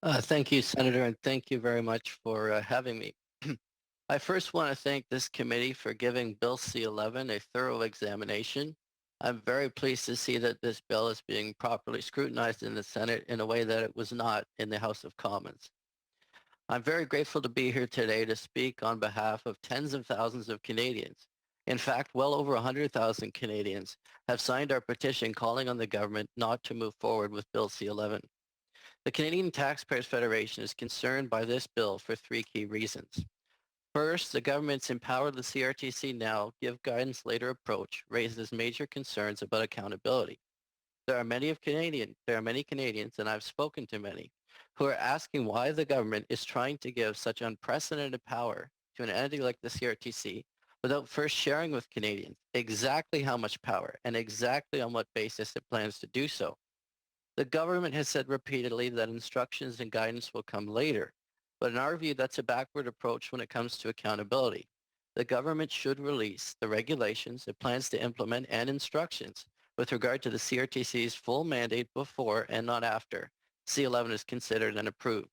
Thank you, Senator, and thank you very much for having me. I first want to thank this committee for giving Bill C-11 a thorough examination. I'm very pleased to see that this bill is being properly scrutinized in the Senate in a way that it was not in the House of Commons. I'm very grateful to be here today to speak on behalf of tens of thousands of Canadians. In fact, well over 100,000 Canadians have signed our petition calling on the government not to move forward with Bill C-11. The Canadian Taxpayers Federation is concerned by this bill for three key reasons. First, the government's empowered the CRTC now give guidance later approach raises major concerns about accountability. There are many Canadians, and I've spoken to many, who are asking why the government is trying to give such unprecedented power to an entity like the CRTC without first sharing with Canadians exactly how much power and exactly on what basis it plans to do so. The government has said repeatedly that instructions and guidance will come later, but in our view, that's a backward approach when it comes to accountability. The government should release the regulations it plans to implement and instructions with regard to the CRTC's full mandate before and not after C-11 is considered and approved.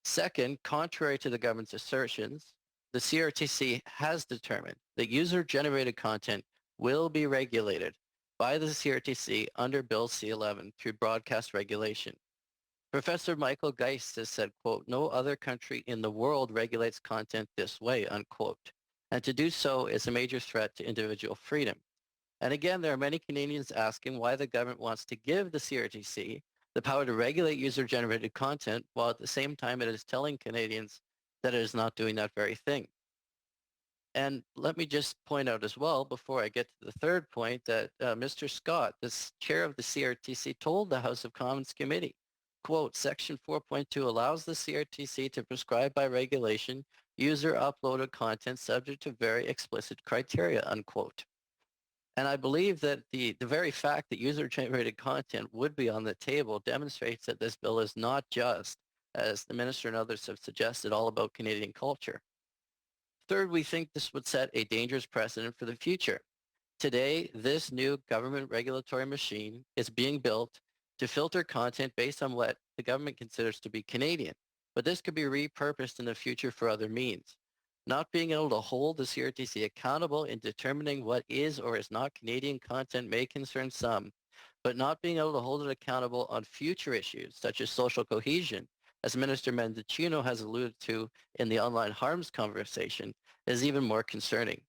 Second, contrary to the government's assertions, the CRTC has determined that user-generated content will be regulated by the CRTC under Bill C-11 through broadcast regulation. Professor Michael Geist has said, quote, "No other country in the world regulates content this way," unquote. And to do so is a major threat to individual freedom. And again, there are many Canadians asking why the government wants to give the CRTC the power to regulate user-generated content while at the same time it is telling Canadians that it is not doing that very thing. And let me just point out as well, before I get to the third point, that Mr. Scott, the chair of the CRTC, told the House of Commons Committee, quote, "Section 4.2 allows the CRTC to prescribe by regulation user-uploaded content subject to very explicit criteria," unquote. And I believe that the very fact that user-generated content would be on the table demonstrates that this bill is not just, as the minister and others have suggested, all about Canadian culture. Third, we think this would set a dangerous precedent for the future. Today, this new government regulatory machine is being built to filter content based on what the government considers to be Canadian. But this could be repurposed in the future for other means. Not being able to hold the CRTC accountable in determining what is or is not Canadian content may concern some, but not being able to hold it accountable on future issues such as social cohesion, as Minister Mendicino has alluded to in the online harms conversation, is even more concerning.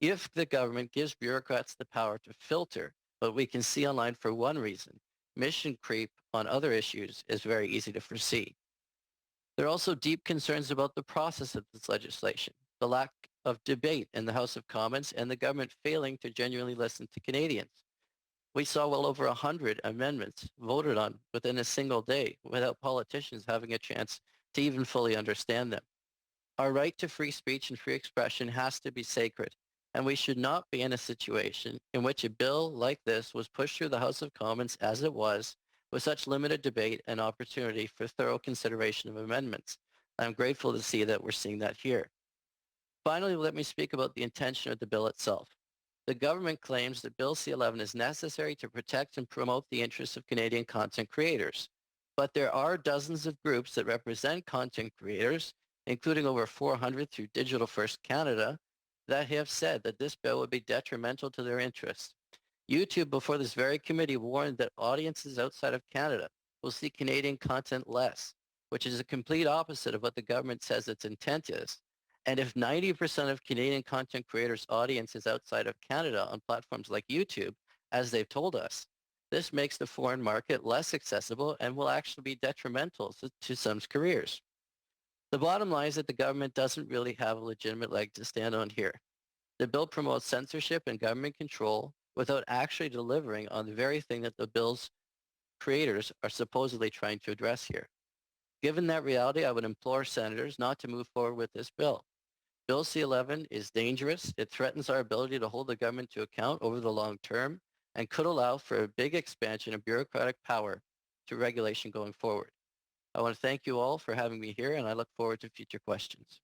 If the government gives bureaucrats the power to filter what we can see online for one reason, mission creep on other issues is very easy to foresee. There are also deep concerns about the process of this legislation, the lack of debate in the House of Commons, and the government failing to genuinely listen to Canadians. We saw well over 100 amendments voted on within a single day without politicians having a chance to even fully understand them. Our right to free speech and free expression has to be sacred, and we should not be in a situation in which a bill like this was pushed through the House of Commons as it was, with such limited debate and opportunity for thorough consideration of amendments. I'm grateful to see that we're seeing that here. Finally, let me speak about the intention of the bill itself. The government claims that Bill C-11 is necessary to protect and promote the interests of Canadian content creators. But there are dozens of groups that represent content creators, including over 400 through Digital First Canada, that have said that this bill would be detrimental to their interests. YouTube, before this very committee, warned that audiences outside of Canada will see Canadian content less, which is a complete opposite of what the government says its intent is. And if 90% of Canadian content creators' audience is outside of Canada on platforms like YouTube, as they've told us, this makes the foreign market less accessible and will actually be detrimental to some careers. The bottom line is that the government doesn't really have a legitimate leg to stand on here. The bill promotes censorship and government control without actually delivering on the very thing that the bill's creators are supposedly trying to address here. Given that reality, I would implore senators not to move forward with this bill. Bill C-11 is dangerous. It threatens our ability to hold the government to account over the long term and could allow for a big expansion of bureaucratic power to regulation going forward. I want to thank you all for having me here, and I look forward to future questions.